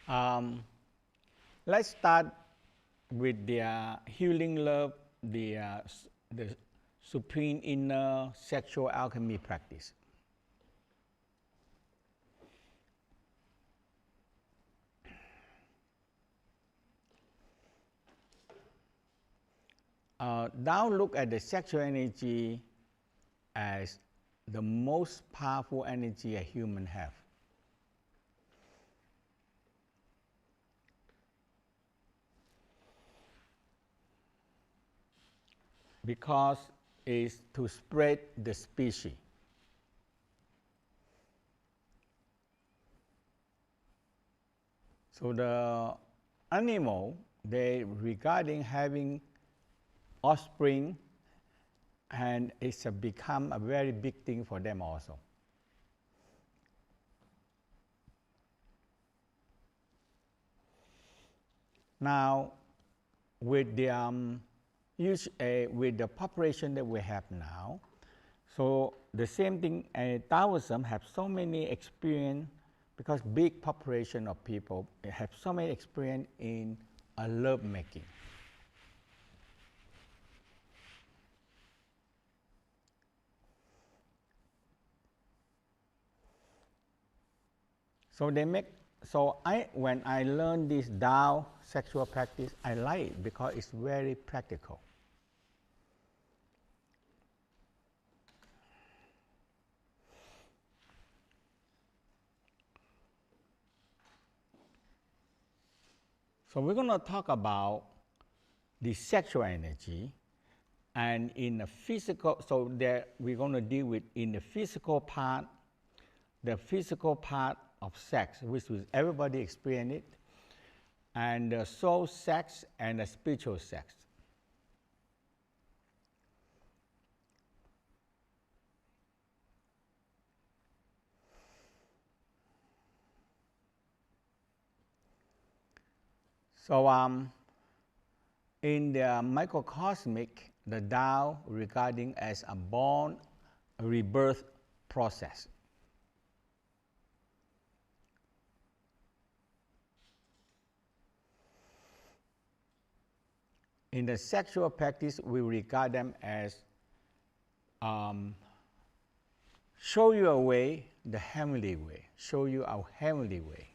Um, let's start with the healing love, the supreme inner sexual alchemy practice. Now look at the sexual energy as the most powerful energy a human have. Because it's to spread the species. So the animal, they regarding having offspring, and it's become a very big thing for them also. Now, with the with the population that we have now, so the same thing. Taoism have so many experience because big population of people have so many experience in love making. So they make. So when I learned this Tao sexual practice, I like it because it's very practical. So we're going to talk about the sexual energy, and in the physical. So there we're going to deal with in the physical part of sex, which is everybody experience it, and the soul sex and the spiritual sex. So in the microcosmic, the Tao regarding as a born rebirth process. In the sexual practice, we regard them as show you a way, the heavenly way, show you our heavenly way.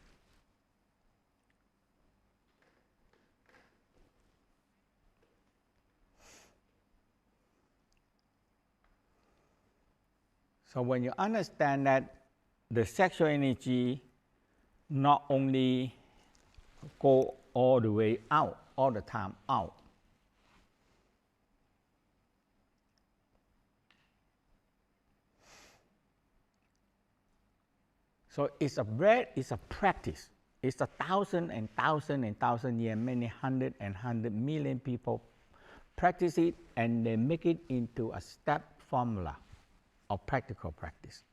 So when you understand that the sexual energy not only go all the way out, all the time out, so it's a practice. It's 1,000 and 1,000 and 1,000 years, many hundred and 100 million people practice it, and they make it into a step formula of practical practice.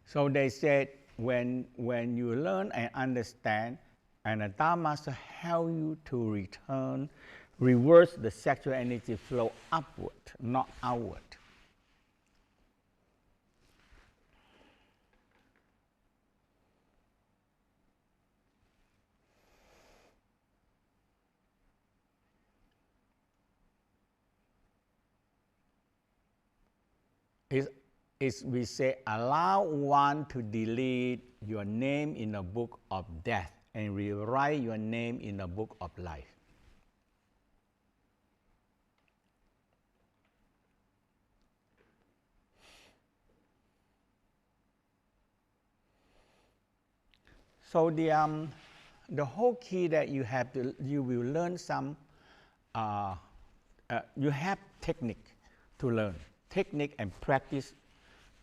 So they said when you learn and understand, and the Tao Master help you to reverse the sexual energy flow upward, not outward. We say, allow one to delete your name in the book of death and rewrite your name in the book of life. So the whole key that you will learn some, you have technique to learn, technique and practice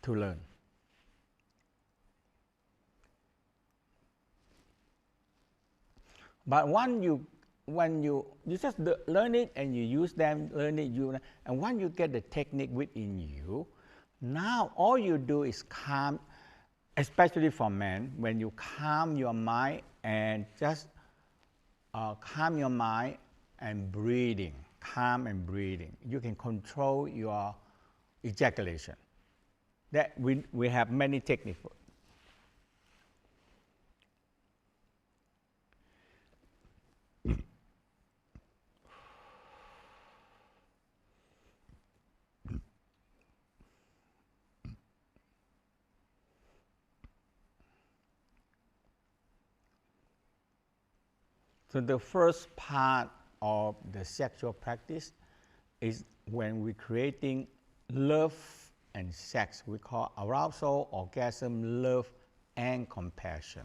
to learn. But when you just learn it and you use them, and when you get the technique within you, now all you do is calm, especially for men, when you calm your mind and just calm your mind and breathing, calm and breathing. You can control your ejaculation. That we have many techniques. So the first part of the sexual practice is when we're creating love and sex. We call arousal, orgasm, love, and compassion.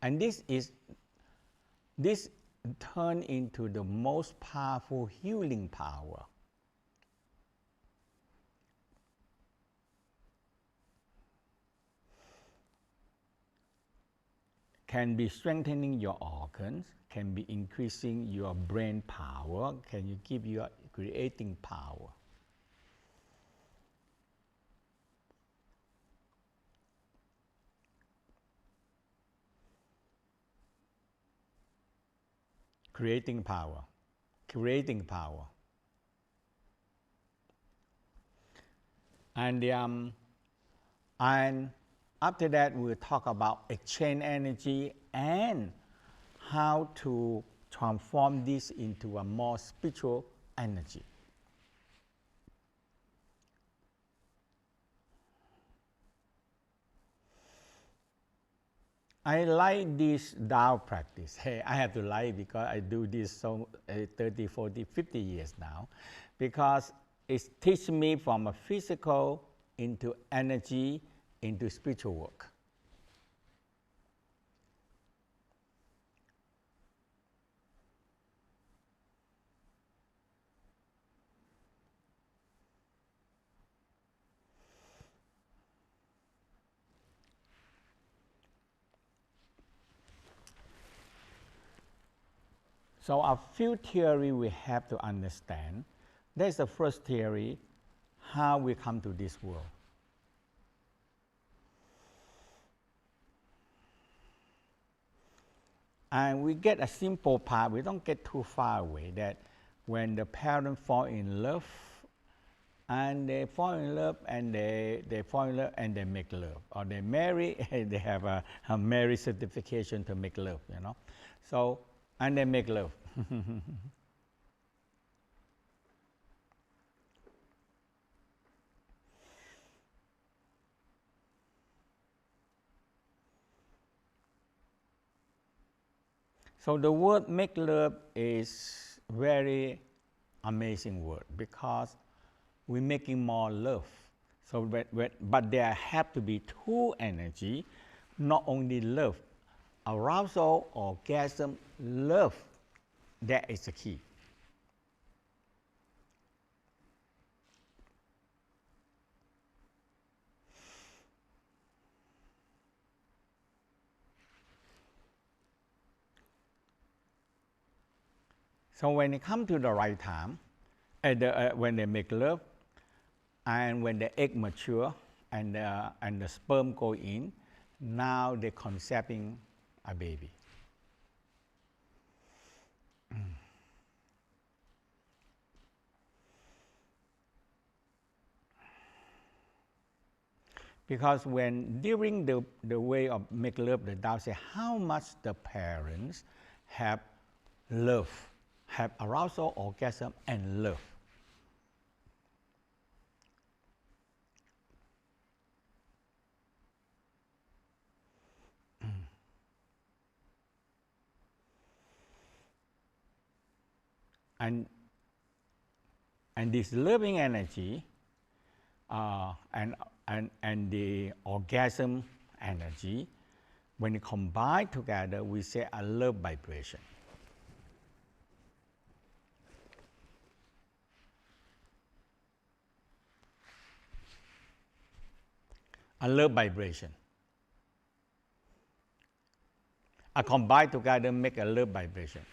And this turn into the most powerful healing power. Can be strengthening your organs, can be increasing your brain power, can you give you creating power. Creating power, creating power. And after that, we'll talk about exchange energy and how to transform this into a more spiritual energy. I like this Tao practice. Hey, I have to like because I do this so 30, 40, 50 years now, because it teaches me from a physical into energy into spiritual work. So a few theory we have to understand. That's the first theory, how we come to this world. And we get a simple part, we don't get too far away, that when the parents fall in love, and they fall in love and they fall in love and they make love. Or they marry, they have a marriage certification to make love, you know. So, and they make love. So the word make love is very amazing word because we're making more love. So, but there have to be two energy, not only love, arousal, orgasm, love. That is the key. So when it comes to the right time, when they make love, and when the egg mature and the sperm go in, now they're conceiving a baby. Because when during the way of make love, the Tao say how much the parents have love, have arousal, orgasm, and love. And this loving energy and the orgasm energy, when you combine together, we say a love vibration. A love vibration. are combined together make a love vibration.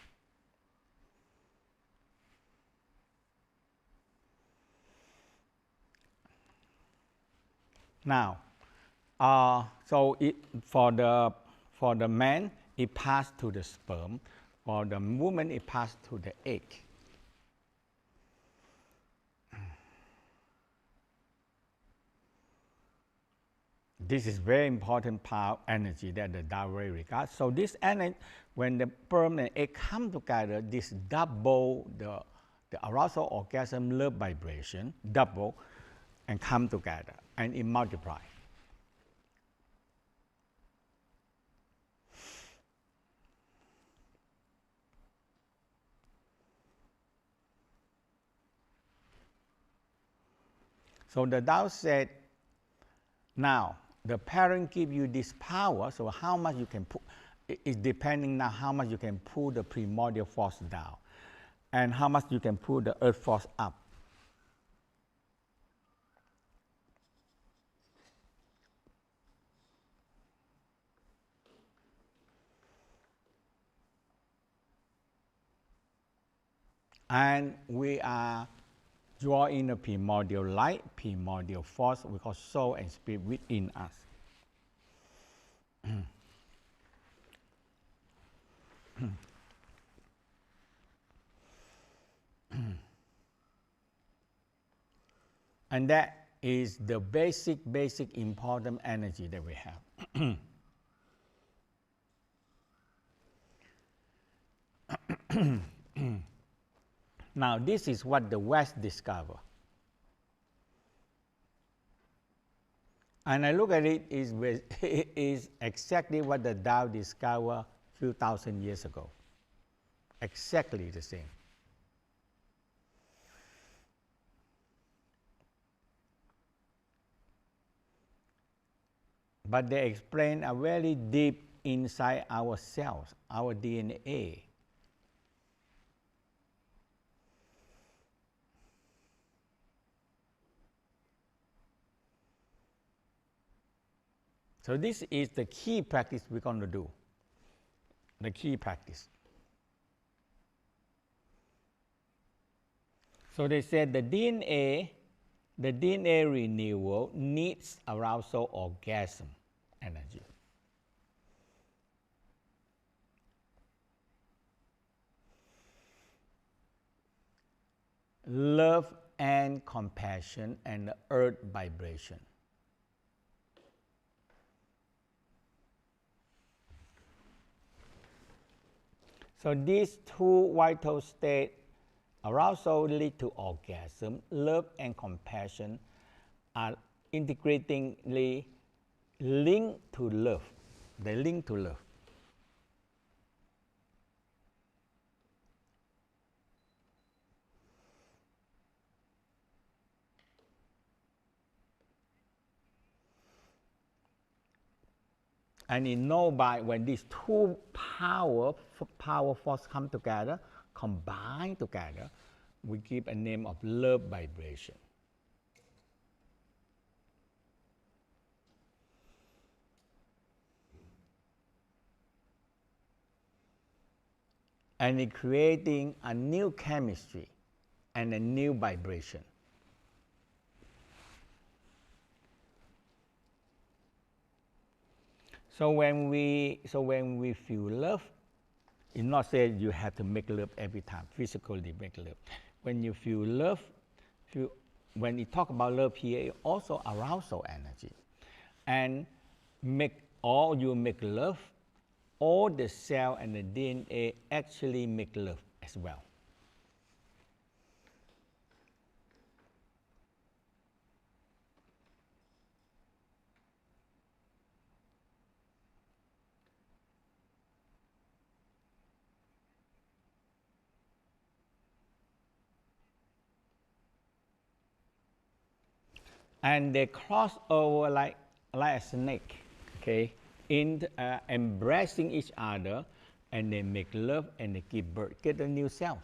Now, so for the man, it passed to the sperm. For the woman, it passed to the egg. This is very important power energy that the Tao regards. So this energy, when the sperm and egg come together, this double the arousal orgasm love vibration, double, and come together, and it multiplies. So the Tao said, now the parent give you this power, so how much you can put, it's depending now how much you can pull the primordial force down, and how much you can pull the earth force up. And we are drawing the primordial light, primordial force, we call soul and spirit within us. And that is the basic important energy that we have. Now, this is what the West discovered. And I look at it, it is exactly what the Tao discovered a few thousand years ago. Exactly the same. But they explain a very deep inside our cells, our DNA. So this is the key practice we're going to do. The key practice. So they said the DNA renewal needs arousal orgasm energy. Love and compassion and the earth vibration. So these two vital states, arousal lead to orgasm, love and compassion are integratingly linked to love. They link to love. And you know by when these two power force come together, combine together, we give a name of love vibration. And it creating a new chemistry and a new vibration. So when we feel love, it's not saying you have to make love every time, physically make love. When you feel love, when you talk about love here, also arousal energy. And you make love, all the cell and the DNA actually make love as well. And they cross over like a snake, okay, in embracing each other, and they make love and they give birth, get the new cells.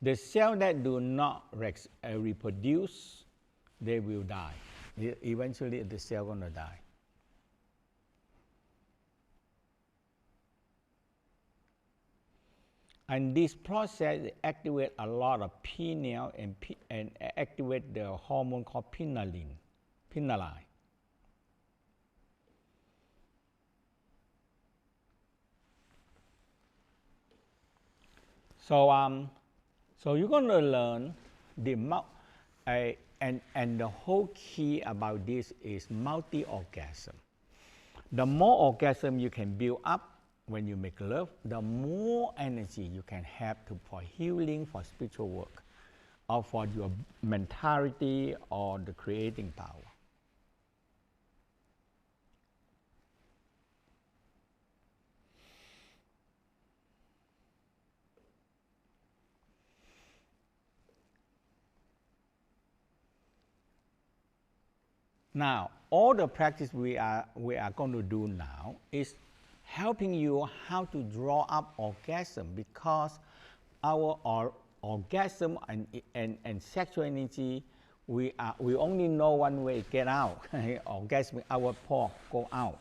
The cells that do not reproduce, they will die. Eventually, the cell gonna die. And this process activates a lot of pineal and activate the hormone called pinealine. So you're going to learn the and the whole key about this is multi-orgasm. The more orgasm you can build up when you make love, the more energy you can have for healing, for spiritual work, or for your mentality or the creating power. Now, all the practice we are going to do now is helping you how to draw up orgasm, because our orgasm and sexual energy, we only know one way to get out. Orgasm, our paw go out.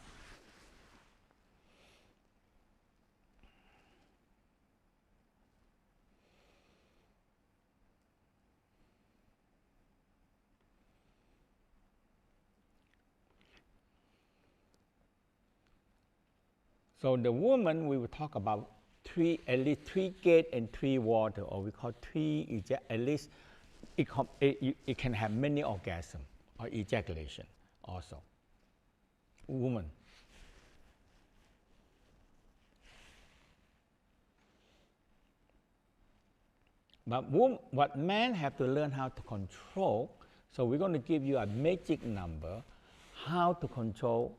So the woman, we will talk about at least 3 gate and 3 water, or we call 3 at least it can have many orgasm or ejaculation also. Woman. But what men have to learn how to control, so we're going to give you a magic number, how to control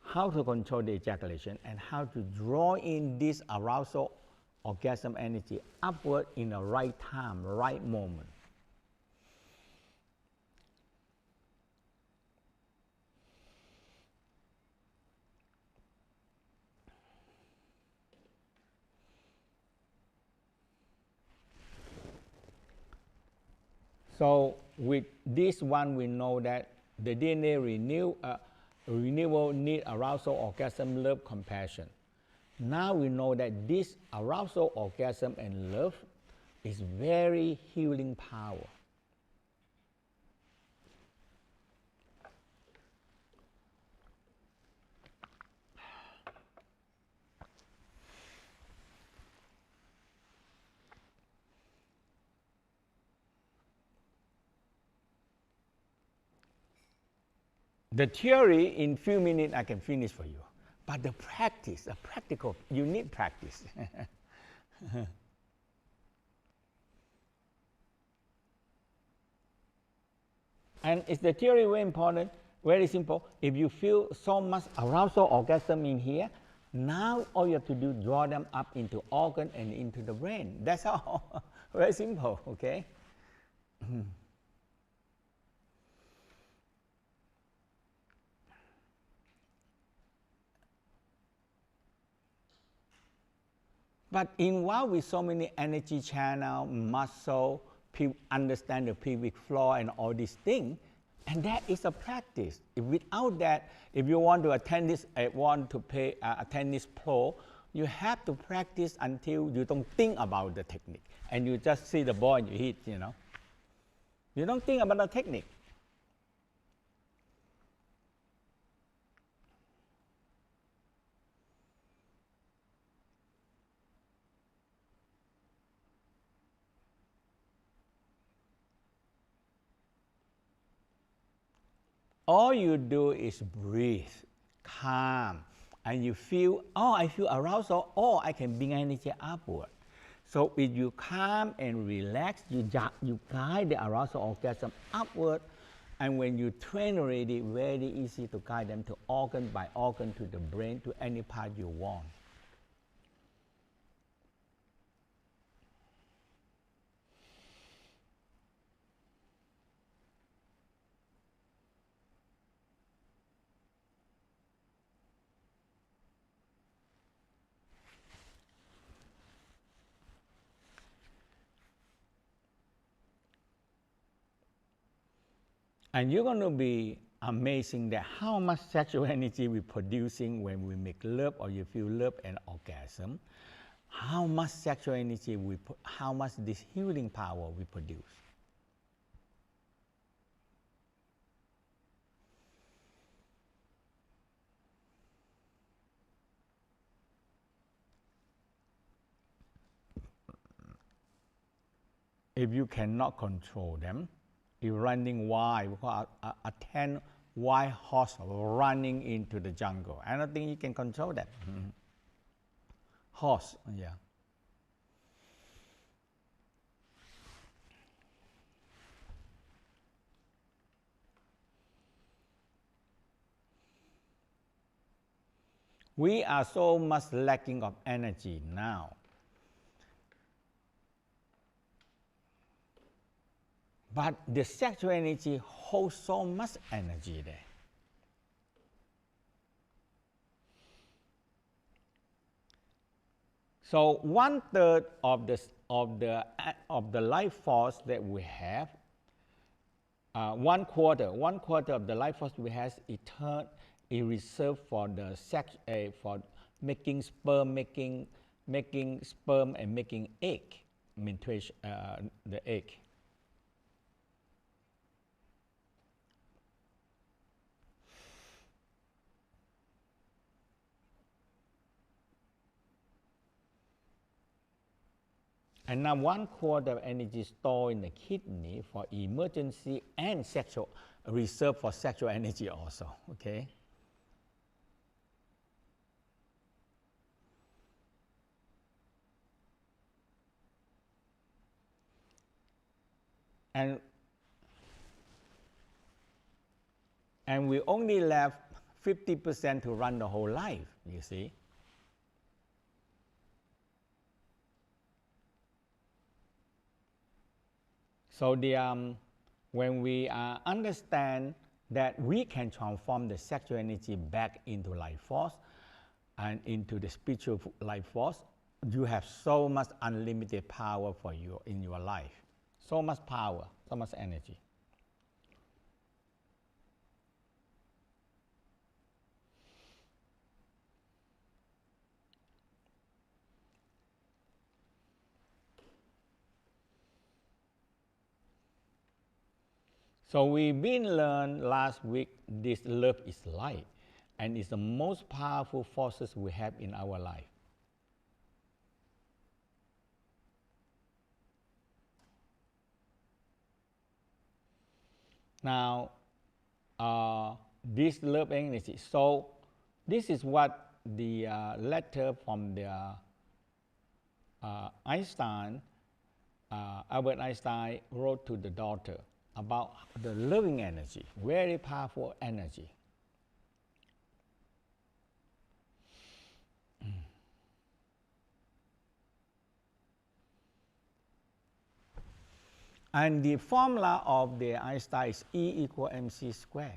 the ejaculation and how to draw in this arousal orgasm energy upward in the right time, right moment. So with this one, we know that the DNA renewal need arousal, orgasm, love, compassion. Now we know that this arousal, orgasm, and love is very healing power. The theory, in few minutes, I can finish for you. But the practice, the practical, you need practice. And is the theory very important? Very simple. If you feel so much arousal, orgasm in here, now all you have to do, draw them up into organ and into the brain. That's all. Very simple, okay? But involved with so many energy channel, muscle, understand the pelvic floor and all these things, and that is a practice. Without that, if you want to attend this, attend this pro, you have to practice until you don't think about the technique, and you just see the ball and you hit. You don't think about the technique. All you do is breathe, calm, and you feel, oh, I feel arousal, oh, I can bring energy upward. So if you calm and relax, you guide the arousal orgasm upward, and when you train already, very easy to guide them to organ by organ, to the brain, to any part you want. And you're going to be amazing that how much sexual energy we're producing when we make love or you feel love and orgasm, how much sexual energy how much this healing power we produce. If you cannot control them, you're running wild, because a 10 wild horse running into the jungle. I don't think you can control that. Horse, yeah. We are so much lacking of energy now. But the sexual energy holds so much energy there. So 1/3 of the life force that we have, 1/4 of the life force we have is reserved for the sex, for making sperm, making sperm and making egg, the egg. And now 1/4 of energy stored in the kidney for emergency and sexual, reserved for sexual energy also, okay? And we only left 50% to run the whole life, you see. So when we understand that we can transform the sexual energy back into life force and into the spiritual life force, you have so much unlimited power for you in your life. So much power, so much energy. So we've been learned last week this love is light, and it's the most powerful forces we have in our life. Now, this love energy. So this is what the letter from the Einstein, Albert Einstein wrote to the daughter about the loving energy, very powerful energy. And the formula of the Einstein is E = mc squared.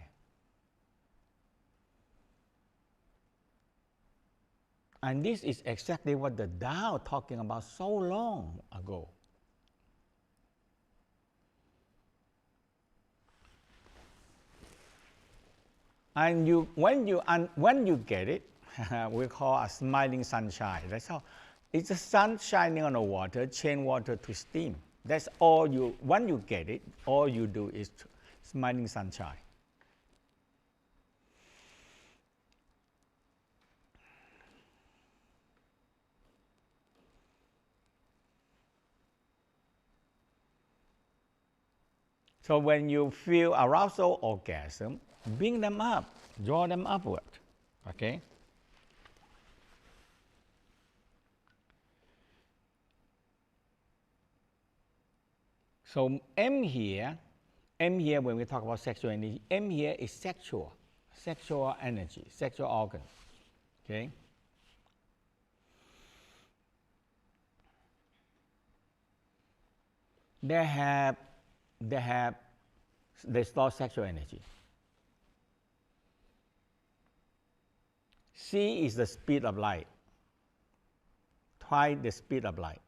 And this is exactly what the Tao talking about so long ago. And when you get it, we call a smiling sunshine. That's how it's the sun shining on the water, change water to steam. That's all you. When you get it, all you do is smiling sunshine. So when you feel arousal, orgasm, bring them up, draw them upward, okay? So M here when we talk about sexual energy, M here is sexual energy, sexual organ, okay? They store sexual energy. C is the speed of light, twice the speed of light.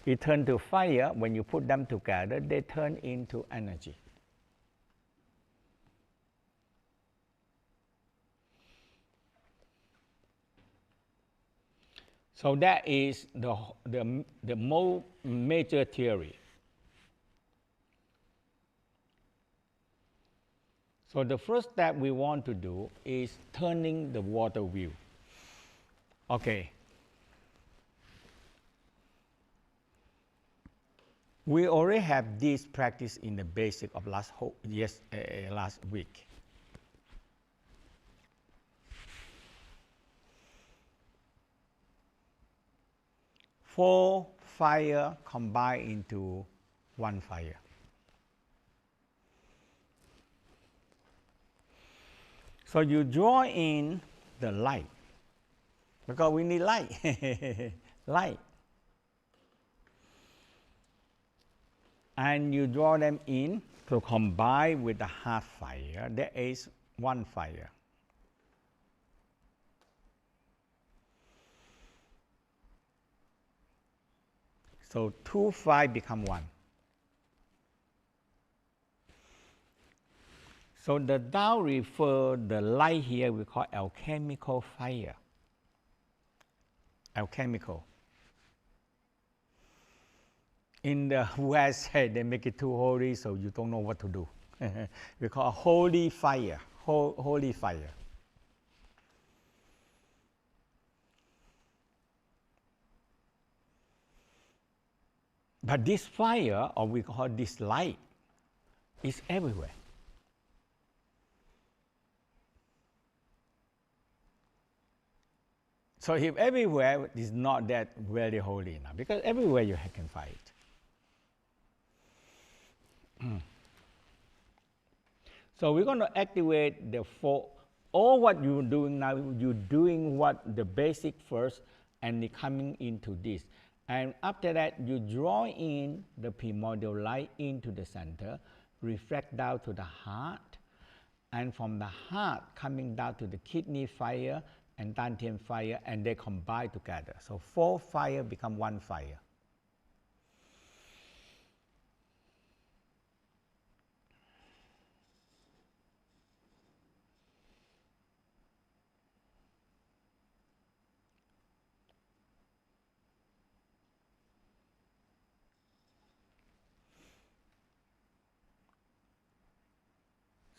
it turns to fire. When you put them together, they turn into energy. So that is the most major theory. So the first step we want to do is turning the water wheel. Okay. We already have this practice in the basic of last week. Four fire combine into one fire. So you draw in the light, because we need light, light. And you draw them in to combine with the half fire. That is one fire. So two fire become one. So the Tao refer the light here we call alchemical fire. Alchemical. In the West, they make it too holy, so you don't know what to do. We call a holy fire. Holy fire. But this fire, or we call this light, is everywhere. So if everywhere is not that very holy enough, because everywhere you can find it. So we're going to activate the four. All what you're doing now, you're doing what the basic first, and you're coming into this. And after that, you draw in the primordial light into the center, reflect down to the heart, and from the heart coming down to the kidney fire and dantian fire, and they combine together. So four fire become one fire.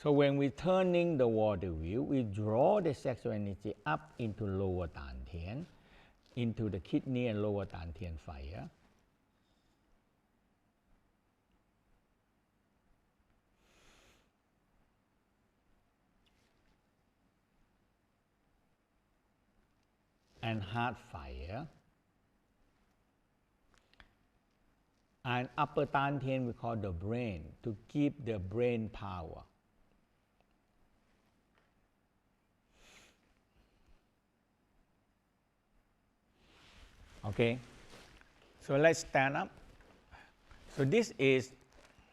So when we're turning the water wheel, we draw the sexual energy up into lower dantian, into the kidney and lower dantian fire. And heart fire. And upper dantian we call the brain, to keep the brain power. Okay, so let's stand up. So this is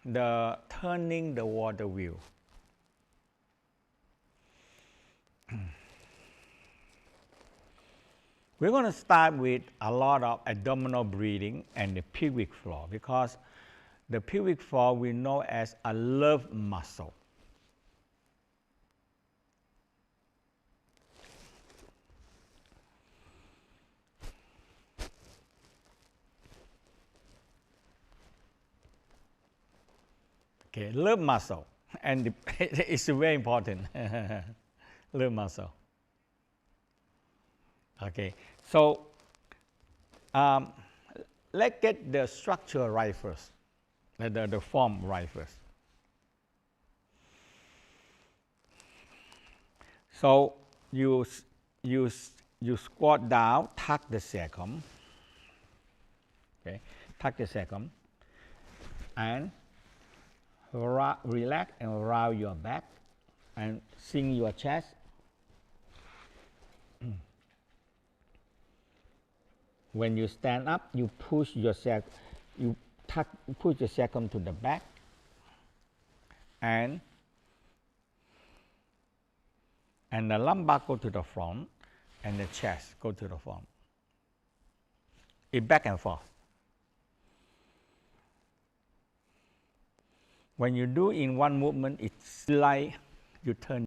the turning the water wheel. We're going to start with a lot of abdominal breathing and the pelvic floor, because the pelvic floor we know as a love muscle. Okay, love muscle, and it's very important. Love muscle. Okay, so let's get the structure right first, the form right first. So you squat down, tuck the sacrum. Okay, tuck the sacrum, and relax and round your back, and sink your chest. When you stand up, you push yourself, push the sacrum to the back, and the lumbar go to the front, and the chest go to the front. It back and forth. When you do in one movement, it's like you turn